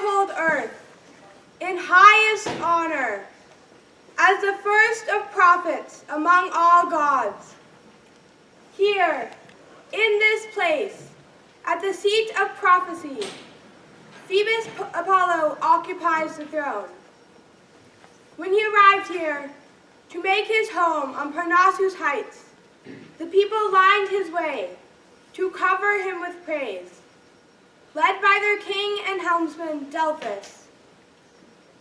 hold earth in highest honor as the first of prophets among all gods. Here, in this place, at the seat of prophecy, Phoebus Apollo occupies the throne. When he arrived here to make his home on Parnassus heights, the people lined his way to cover him with praise, led by their king and helmsman Delphus.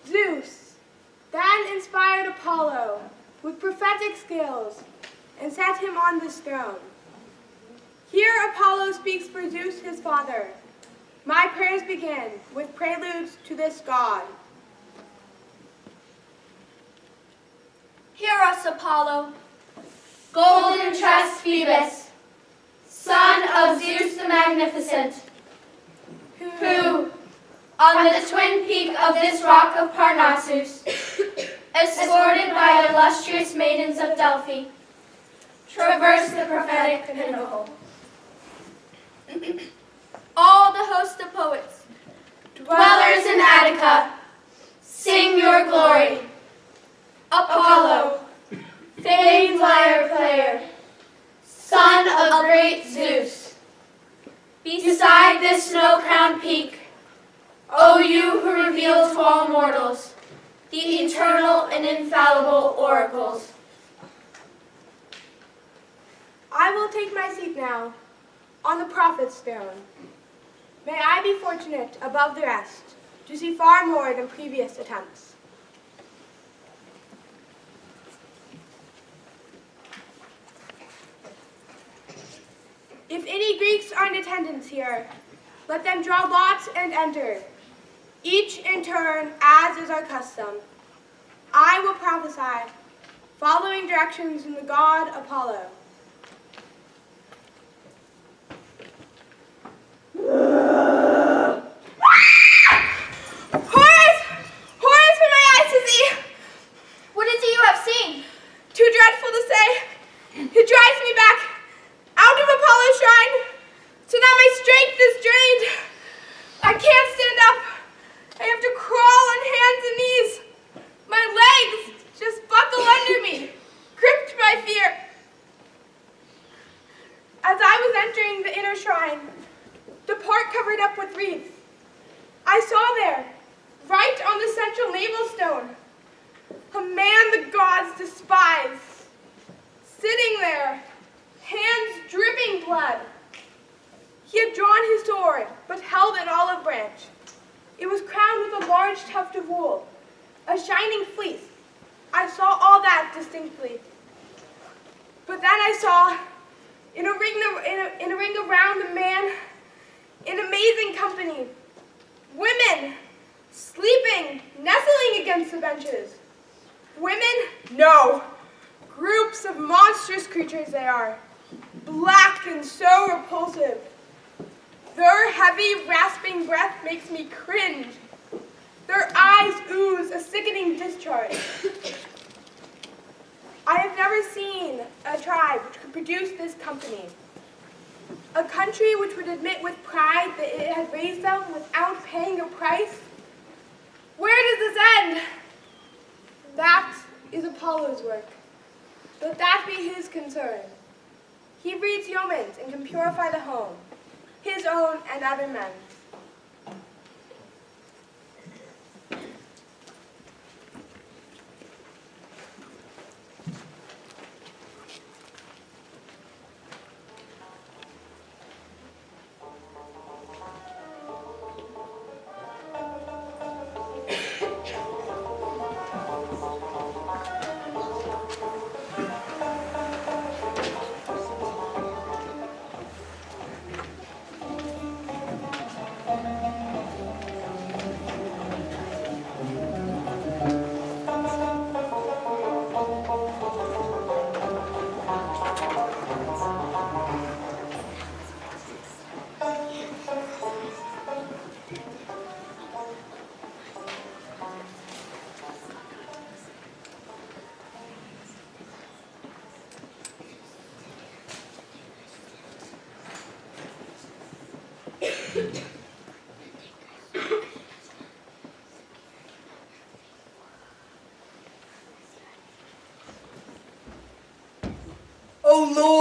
Zeus then inspired Apollo with prophetic skills and set him on this throne. Here Apollo speaks for Zeus, his father. My prayers begin with preludes to this god. Hear us, Apollo, golden-tressed Phoebus, son of Zeus the Magnificent, who, on the twin peak of this rock of Parnassus, escorted by illustrious maidens of Delphi, traversed the prophetic pinnacle. All the host of poets, dwellers in Attica, sing your glory. Apollo, famed lyre player, son of great Zeus, beside this snow-crowned peak, O you who reveal to all mortals the eternal and infallible oracles. I will take my seat now on the prophet's throne. May I be fortunate above the rest to see far more than previous attempts. If any Greeks are in attendance here, let them draw lots and enter, each in turn, as is our custom. I will prophesy, following directions from the god Apollo. Horrors for my eyes to see! What is it you have seen? Too dreadful to say. It drives me back out of Apollo's shrine, so that my strength is drained. I can't stand up. I have to crawl on hands and knees. My legs just buckle under me, gripped by fear. As I was entering the inner shrine, the part covered up with wreaths, I saw there, right on the central navel stone, a man the gods despise, sitting there, hands dripping blood. He had drawn his sword, but held an olive branch. It was crowned with a large tuft of wool, a shining fleece. I saw all that distinctly. But then I saw, in a ring around the man, in amazing company, women sleeping, nestling against the benches. Women? No. Groups of monstrous creatures they are, black and so repulsive. Their heavy, rasping breath makes me cringe. Their eyes ooze a sickening discharge. I have never seen a tribe which could produce this company. A country which would admit with pride that it had raised them without paying a price. Where does this end? That is Apollo's work. Let that be his concern. He breeds yeomans and can purify the home, his own and other men's.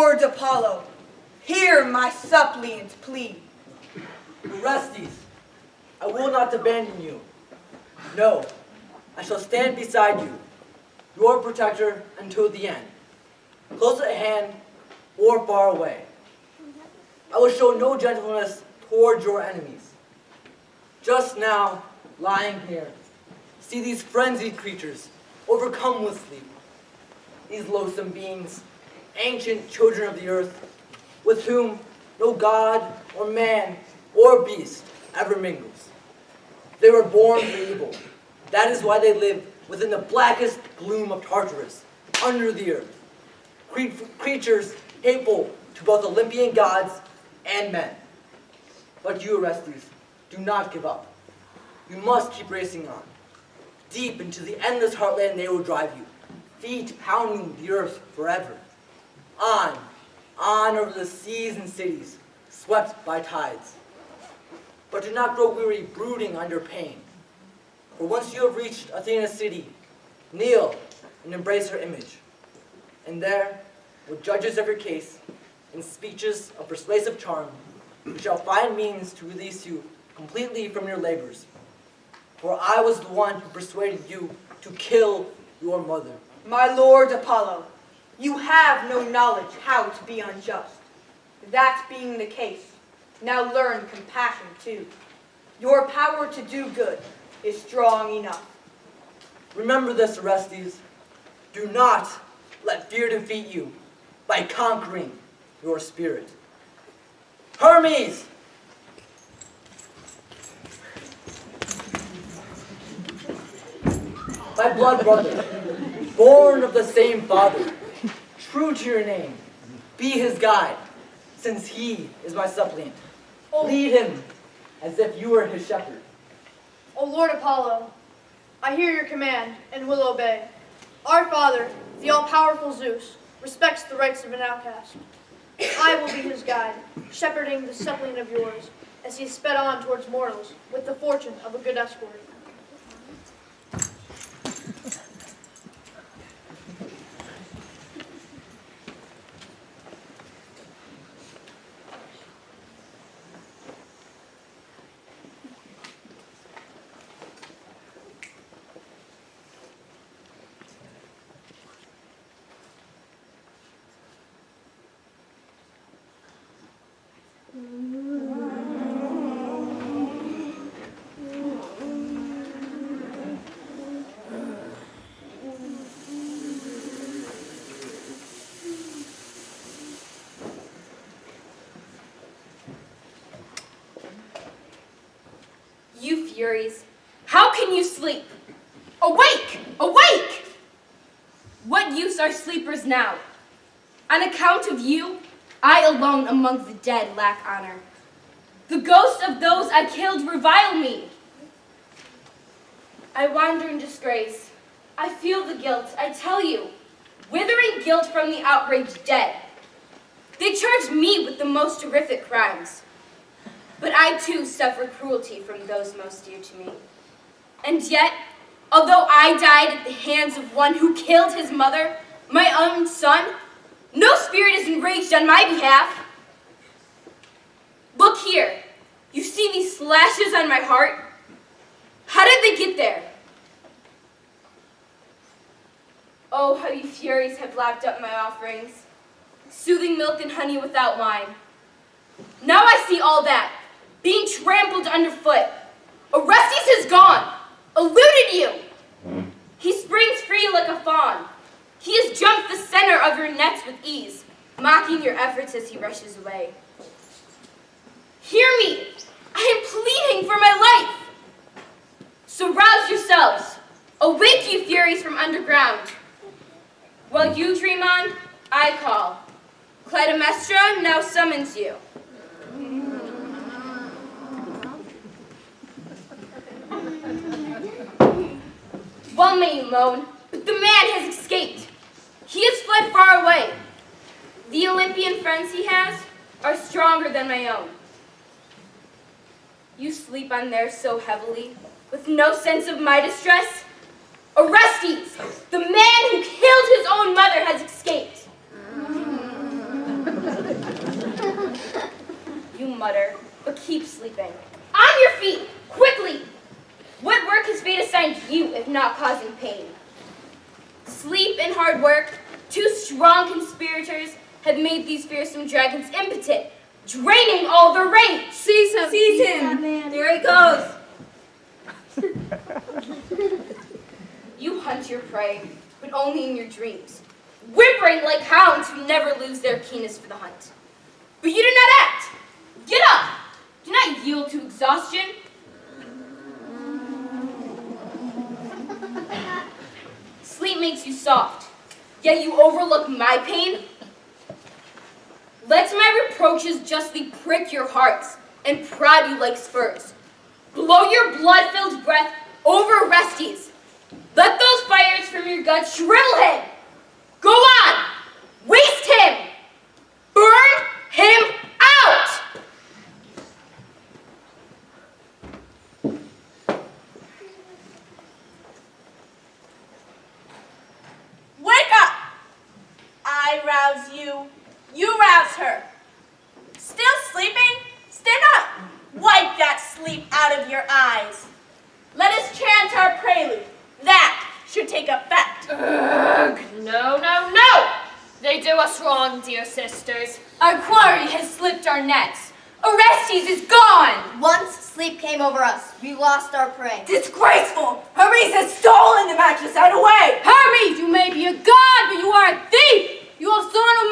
Lord Apollo, hear my suppliant plea. Orestes, I will not abandon you. No, I shall stand beside you, your protector until the end, close at hand or far away. I will show no gentleness towards your enemies. Just now, lying here, see these frenzied creatures overcome with sleep. These loathsome beings, ancient children of the earth, with whom no god or man or beast ever mingles. They were born for evil. That is why they live within the blackest gloom of Tartarus, under the earth. Creatures hateful to both Olympian gods and men. But you, Orestes, do not give up. You must keep racing on. Deep into the endless heartland they will drive you, feet pounding the earth forever. On over the seas and cities, swept by tides. But do not grow weary brooding under pain. For once you have reached Athena's city, kneel and embrace her image. And there, with judges of your case, in speeches of persuasive charm, you shall find means to release you completely from your labors. For I was the one who persuaded you to kill your mother. My Lord Apollo, you have no knowledge how to be unjust. That being the case, now learn compassion too. Your power to do good is strong enough. Remember this, Orestes. Do not let fear defeat you by conquering your spirit. Hermes! My blood brother, born of the same father, true to your name, be his guide, since he is my suppliant. Lead him as if you were his shepherd. O Lord Apollo, I hear your command and will obey. Our father, the all-powerful Zeus, respects the rights of an outcast. I will be his guide, shepherding the suppliant of yours as he sped on towards mortals with the fortune of a good escort. You furies, how can you sleep? Awake! Awake! What use are sleepers now? On account of you, I alone among the dead lack honor. The ghosts of those I killed revile me. I wander in disgrace. I feel the guilt, I tell you. Withering guilt from the outraged dead. They charge me with the most horrific crimes. But I too suffer cruelty from those most dear to me. And yet, although I died at the hands of one who killed his mother, my own son, no spirit is enraged on my behalf. Look here. You see these slashes on my heart? How did they get there? Oh, how you furies have lapped up my offerings, soothing milk and honey without wine. Now I see all that, being trampled underfoot. Orestes has gone, eluded you. He springs free like a fawn. He has jumped the center of your nets with ease, mocking your efforts as he rushes away. Hear me, I am pleading for my life. So rouse yourselves, awake you furies from underground. While you dream on, I call. Clytemnestra now summons you. Well may you moan, but the man has escaped. He has fled far away. The Olympian friends he has are stronger than my own. You sleep on there so heavily, with no sense of my distress? Orestes, the man who killed his own mother, has escaped. you mutter, but keep sleeping. On your feet, quickly! What work has fate assigned you if not causing pain? Sleep and hard work, two strong conspirators, have made these fearsome dragons impotent, draining all their rage. Seize him! Seize him! There he goes! You hunt your prey, but only in your dreams, whimpering like hounds who never lose their keenness for the hunt. But you do not act. Get up. Do not yield to exhaustion. Sleep makes you soft, yet you overlook my pain. Let my reproaches justly prick your hearts and prod you like spurs. Blow your blood-filled breath over Orestes. Let those fires from your gut shrill him. Go on. Waste him. Burn him out. Wake up! I rouse you. You rouse her. Still sleeping? Stand up. Wipe that sleep out of your eyes. Let us chant our prelude. That should take effect. Ugh, no, no, no! They do us wrong, dear sisters. Our quarry has slipped our nets. Orestes is gone! Once sleep came over us, we lost our prey. Disgraceful! Hermes has stolen the mattress out away! Hermes, you may be a god, but you are a thief! You have stolen a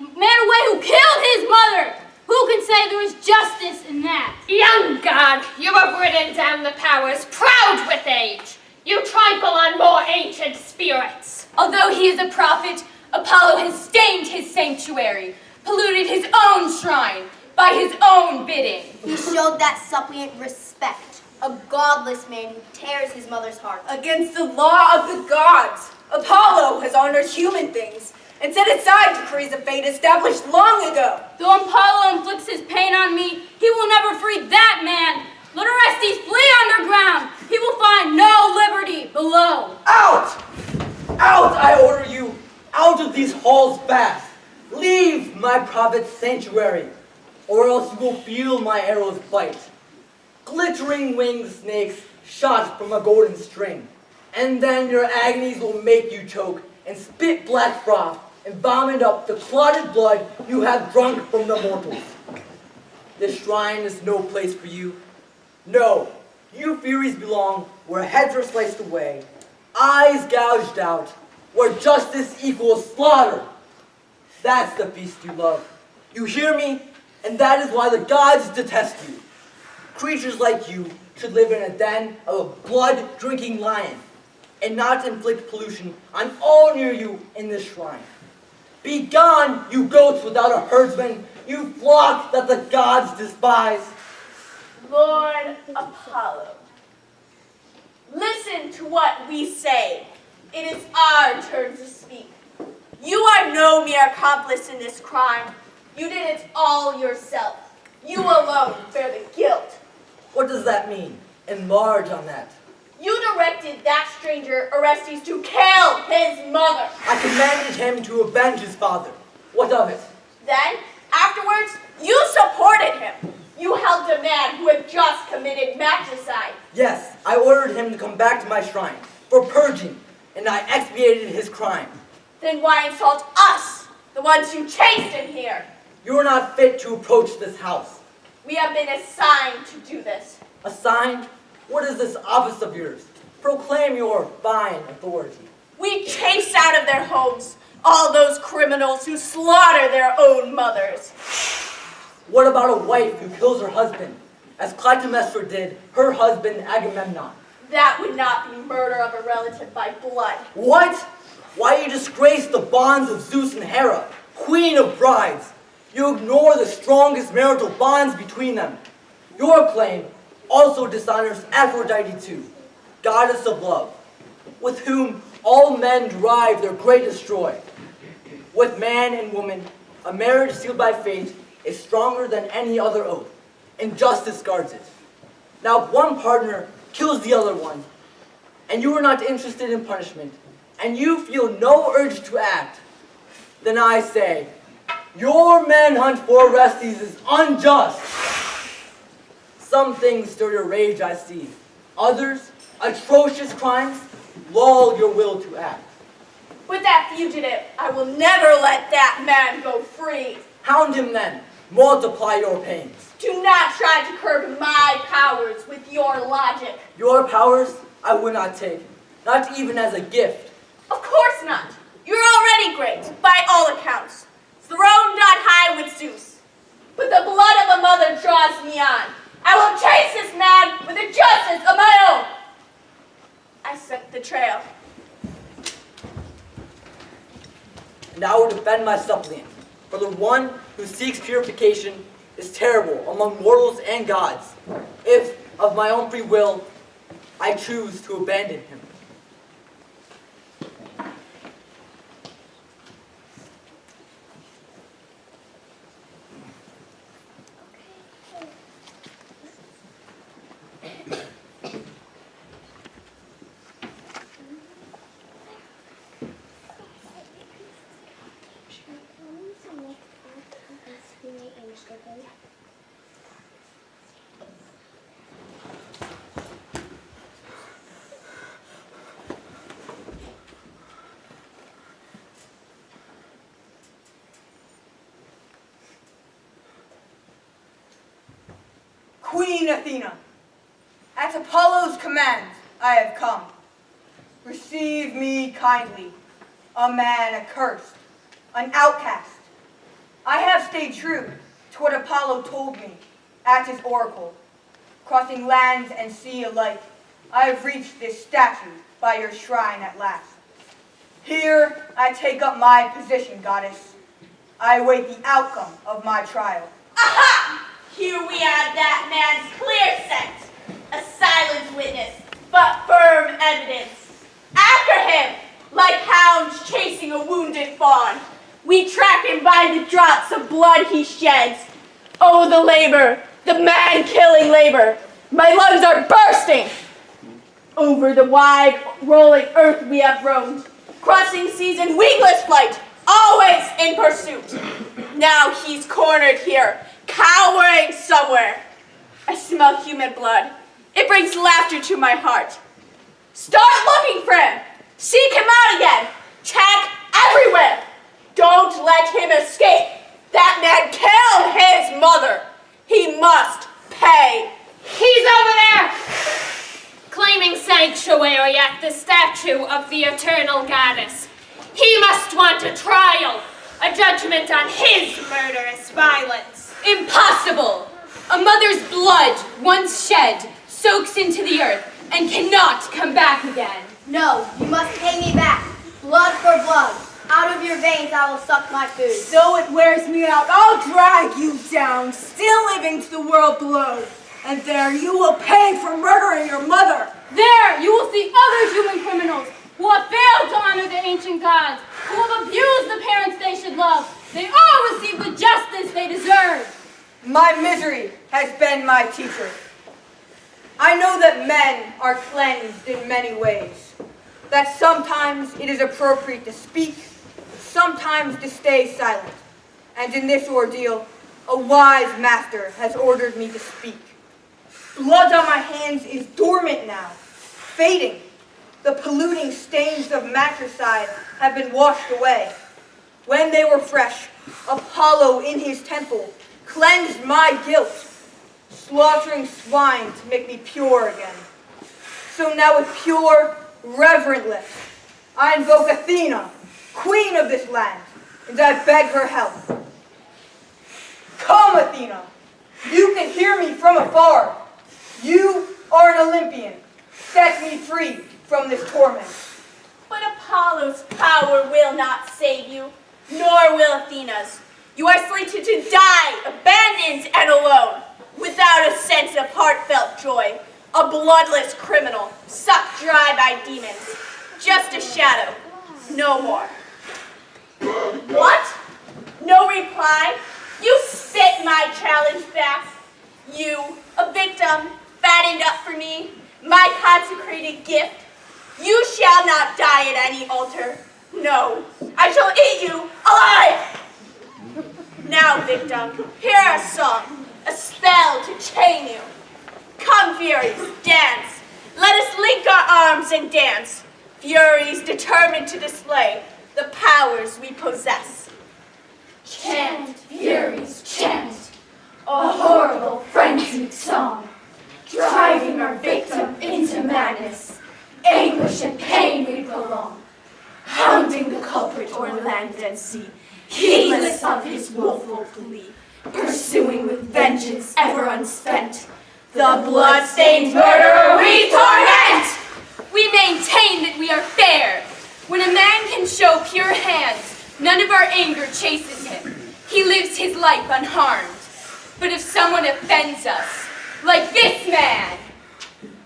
man away who killed his mother! Who can say there is justice in that? Young god, you have ridden down the powers, proud with age. You trample on more ancient spirits. Although he is a prophet, Apollo has stained his sanctuary, polluted his own shrine by his own bidding. He showed that suppliant respect, a godless man who tears his mother's heart. Against the law of the gods, Apollo has honored human things and set aside decrees of fate established long ago. Though Apollo inflicts his pain on me, he will never free that man. Let Orestes flee underground. He will find no liberty below. Out! Out, I order you! Out of these halls fast! Leave my prophet's sanctuary, or else you will feel my arrows bite. Glittering winged snakes shot from a golden string, and then your agonies will make you choke and spit black froth and vomit up the clotted blood you have drunk from the mortals. This shrine is no place for you. No, you furies belong where heads are sliced away, eyes gouged out, where justice equals slaughter. That's the feast you love. You hear me? And that is why the gods detest you. Creatures like you should live in a den of a blood-drinking lion and not inflict pollution on all near you in this shrine. Be gone, you goats without a herdsman, you flock that the gods despise. Lord Apollo, listen to what we say. It is our turn to speak. You are no mere accomplice in this crime. You did it all yourself. You alone bear the guilt. What does that mean? Enlarge on that. You directed that stranger, Orestes, to kill his mother. I commanded him to avenge his father. What of it? Then, afterwards, you supported him. You helped a man who had just committed matricide. Yes, I ordered him to come back to my shrine for purging, and I expiated his crime. Then why insult us, the ones you chased in here? You are not fit to approach this house. We have been assigned to do this. Assigned? What is this office of yours? Proclaim your fine authority. We chase out of their homes all those criminals who slaughter their own mothers. What about a wife who kills her husband, as Clytemnestra did her husband Agamemnon? That would not be murder of a relative by blood. What? Why you disgrace the bonds of Zeus and Hera, queen of brides? You ignore the strongest marital bonds between them. Your claim also dishonors Aphrodite too, goddess of love, with whom all men derive their greatest joy. With man and woman, a marriage sealed by fate is stronger than any other oath, and justice guards it. Now if one partner kills the other one, and you are not interested in punishment, and you feel no urge to act, then I say, Your manhunt for Orestes is unjust. Some things stir your rage, I see. Others, atrocious crimes, lull your will to act. With that fugitive, I will never let that man go free. Hound him then. Multiply your pains. Do not try to curb my powers with your logic. Your powers I would not take, not even as a gift. Of course not. You're already great, by all accounts. Throned on high with Zeus. But the blood of a mother draws me on. I will chase this man with a justice of my own. I set the trail. And I will defend my suppliant, for the one who seeks purification is terrible among mortals and gods, if, of my own free will, I choose to abandon him. Queen Athena, at Apollo's command I have come. Receive me kindly, a man accursed, an outcast. I have stayed true to what Apollo told me at his oracle. Crossing land and sea alike, I have reached this statue by your shrine at last. Here I take up my position, goddess. I await the outcome of my trial. Aha! Here we have that man's clear scent. A silent witness, but firm evidence. After him, like hounds chasing a wounded fawn. We track him by the drops of blood he sheds. Oh, the labor, the man-killing labor. My lungs are bursting. Over the wide, rolling earth we have roamed, crossing seas in wingless flight, always in pursuit. Now he's cornered here, cowering somewhere. I smell human blood. It brings laughter to my heart. Start looking for him. Seek him out again. Check everywhere. Don't let him escape. That man killed his mother. He must pay. He's over there, claiming sanctuary at the statue of the eternal goddess. He must want a trial, a judgment on his murderous violence. Impossible! A mother's blood, once shed, soaks into the earth and cannot come back again. No, you must pay me back. Blood for blood. Out of your veins I will suck my food. So it wears me out, I'll drag you down, still living to the world below. And there you will pay for murdering your mother. There you will see other human criminals who have failed to honor the ancient gods, who have abused the parents they should love. They all receive the justice they deserve. My misery has been my teacher. I know that men are cleansed in many ways, that sometimes it is appropriate to speak, sometimes to stay silent, and in this ordeal, a wise master has ordered me to speak. Blood on my hands is dormant now, fading. The polluting stains of matricide have been washed away. When they were fresh, Apollo in his temple cleansed my guilt, slaughtering swine to make me pure again. So now with pure, reverent lips, I invoke Athena, queen of this land, and I beg her help. Come, Athena, you can hear me from afar. You are an Olympian. Set me free from this torment. But Apollo's power will not save you, nor will Athena's. You are slated to die, abandoned and alone, without a sense of heartfelt joy, a bloodless criminal, sucked dry by demons. Just a shadow, no more. What? No reply? You spit my challenge back. You, a victim, fattened up for me, my consecrated gift. You shall not die at any altar. No, I shall eat you alive! Now, victim, hear a song, a spell to chain you. Come, Furies, dance. Let us link our arms and dance. Furies determined to display the powers we possess. Chant, Furies, chant, a horrible frenzied song, driving our victim into madness. Anguish and pain we prolong, hounding the culprit o'er land and sea, heedless of his woeful plea, pursuing with vengeance ever unspent, the blood-stained murderer we torment! We maintain that we are fair. When a man can show pure hands, none of our anger chases him. He lives his life unharmed. But if someone offends us, like this man,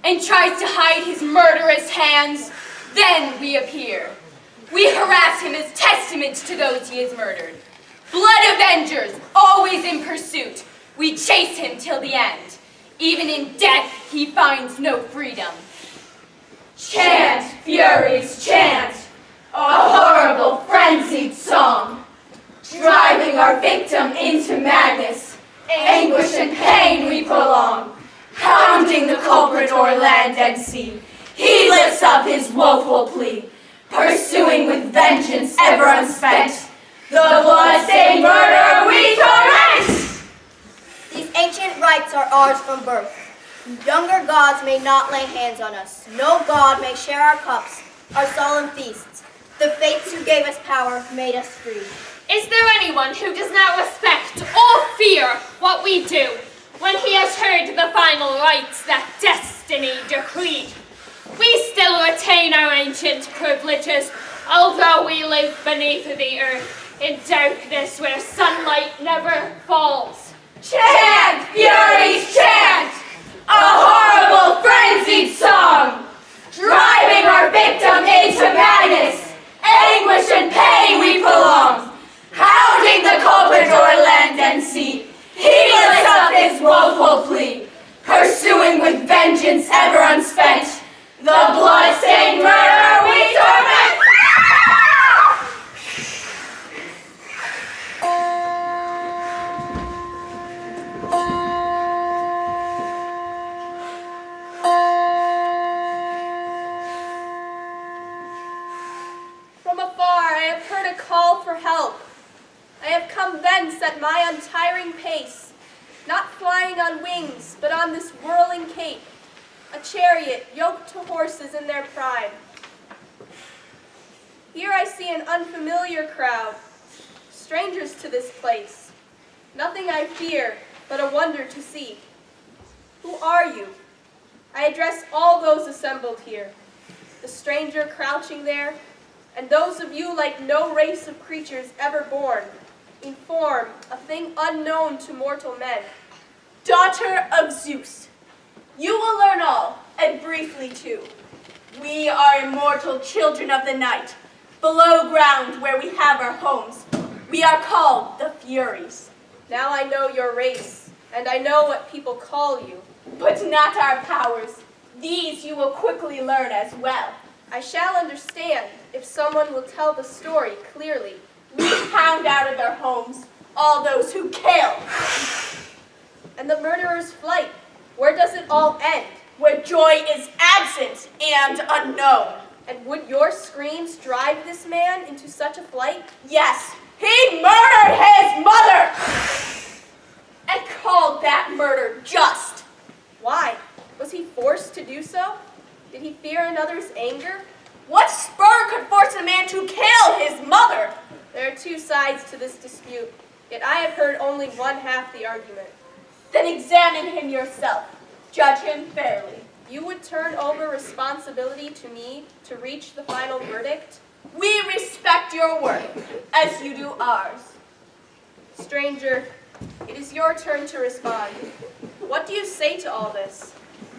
and tries to hide his murderous hands, then we appear. We harass him as testament to those he has murdered. Blood avengers, always in pursuit, we chase him till the end. Even in death, he finds no freedom. Chant, Furies, chant, a horrible frenzied song, driving our victim into madness. Anguish and pain we prolong, hounding the culprit o'er land and sea, heedless of his woeful plea, pursuing with vengeance ever unspent, the blood-stained murderer we torment! These ancient rites are ours from birth. Younger gods may not lay hands on us. No god may share our cups, our solemn feasts. The fates who gave us power made us free. Is there anyone who does not respect or fear what we do when he has heard the final rites that destiny decreed? We still retain our ancient privileges, although we live beneath the earth in darkness where sunlight never falls. Chant, Furies, chant, a horrible frenzied song, driving our victim into madness. Anguish and pain we prolong, hounding the culprit o'er land and sea, heedless of his woeful plea, pursuing with vengeance ever unspent, the blood-stained murderer we torment! From afar I have heard a call for help. I have come thence at my untiring pace, not flying on wings, but on this whirling cape, a chariot yoked to horses in their pride. Here I see an unfamiliar crowd, strangers to this place. Nothing I fear, but a wonder to see. Who are you? I address all those assembled here, the stranger crouching there, and those of you like no race of creatures ever born, in form, a thing unknown to mortal men. Daughter of Zeus, you will learn all, and briefly too. We are immortal children of the night, below ground where we have our homes. We are called the Furies. Now I know your race, and I know what people call you, but not our powers. These you will quickly learn as well. I shall understand if someone will tell the story clearly. We hound out of their homes all those who kill. And the murderer's flight, where does it all end? Where joy is absent and unknown. And would your screams drive this man into such a flight? Yes, he murdered his mother! And called that murder just. Why? Was he forced to do so? Did he fear another's anger? What spur could force a man to kill his mother? There are two sides to this dispute, yet I have heard only one half the argument. Then examine him yourself. Judge him fairly. You would turn over responsibility to me to reach the final verdict? We respect your work, as you do ours. Stranger, it is your turn to respond. What do you say to all this?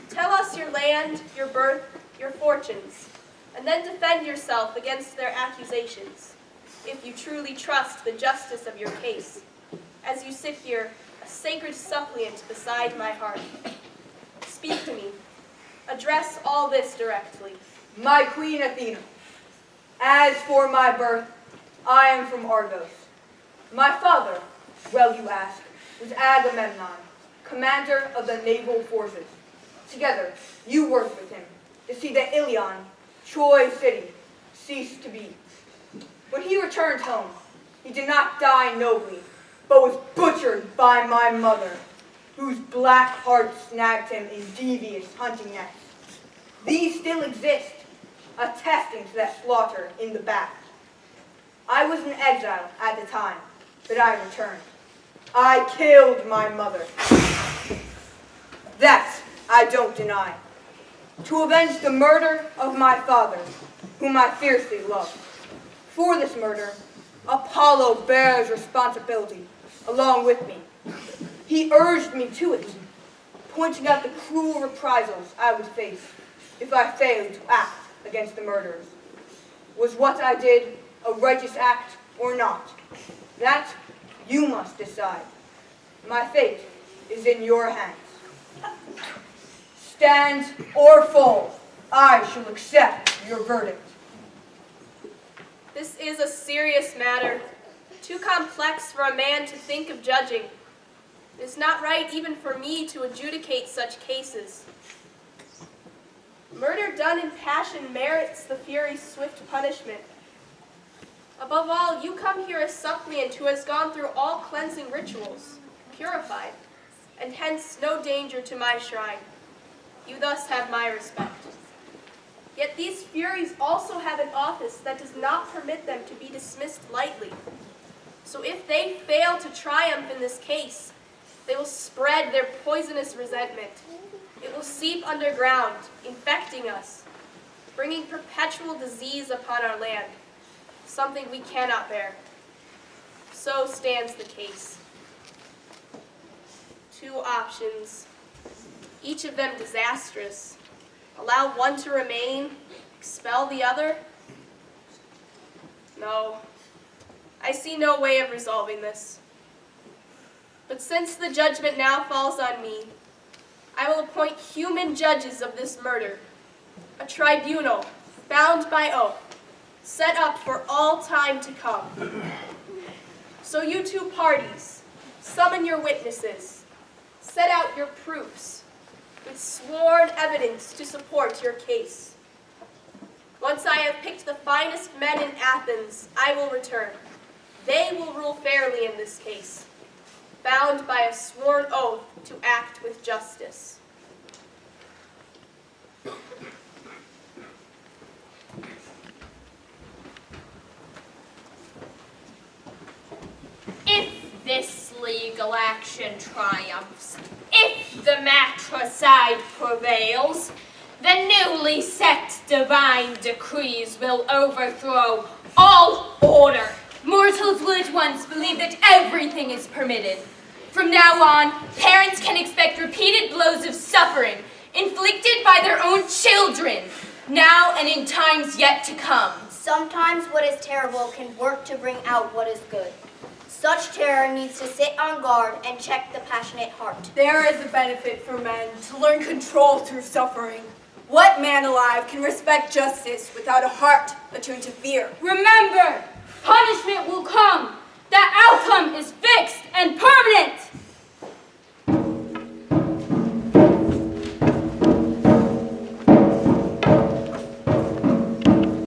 Tell us your land, your birth, your fortunes, and then defend yourself against their accusations, if you truly trust the justice of your case, as you sit here, a sacred suppliant beside my heart. Speak to me. Address all this directly. My queen Athena, as for my birth, I am from Argos. My father, well, you ask, was Agamemnon, commander of the naval forces. Together, you worked with him to see that Ilion, Troy city, ceased to be. When he returned home, he did not die nobly, but was butchered by my mother, whose black heart snagged him in devious hunting nets. These still exist, attesting to that slaughter in the back. I was in exile at the time, but I returned. I killed my mother. That I don't deny. To avenge the murder of my father, whom I fiercely loved. For this murder, Apollo bears responsibility along with me. He urged me to it, pointing out the cruel reprisals I would face if I failed to act against the murderers. Was what I did a righteous act or not? That you must decide. My fate is in your hands. Stand or fall, I shall accept your verdict. This is a serious matter, too complex for a man to think of judging. It is not right even for me to adjudicate such cases. Murder done in passion merits the Fury's swift punishment. Above all, you come here a suppliant who has gone through all cleansing rituals, purified, and hence no danger to my shrine. You thus have my respect. Yet these Furies also have an office that does not permit them to be dismissed lightly. So if they fail to triumph in this case, they will spread their poisonous resentment. It will seep underground, infecting us, bringing perpetual disease upon our land, something we cannot bear. So stands the case. Two options, each of them disastrous. Allow one to remain, expel the other? No, I see no way of resolving this. But since the judgment now falls on me, I will appoint human judges of this murder, a tribunal bound by oath, set up for all time to come. So you two parties, summon your witnesses, set out your proofs, with sworn evidence to support your case. Once I have picked the finest men in Athens, I will return. They will rule fairly in this case, bound by a sworn oath to act with justice. If this legal action triumphs, if the matricide prevails, the newly set divine decrees will overthrow all order. Mortals will at once believe that everything is permitted. From now on, parents can expect repeated blows of suffering inflicted by their own children, now and in times yet to come. Sometimes what is terrible can work to bring out what is good. Such terror needs to sit on guard and check the passionate heart. There is a benefit for men to learn control through suffering. What man alive can respect justice without a heart attuned to fear? Remember, punishment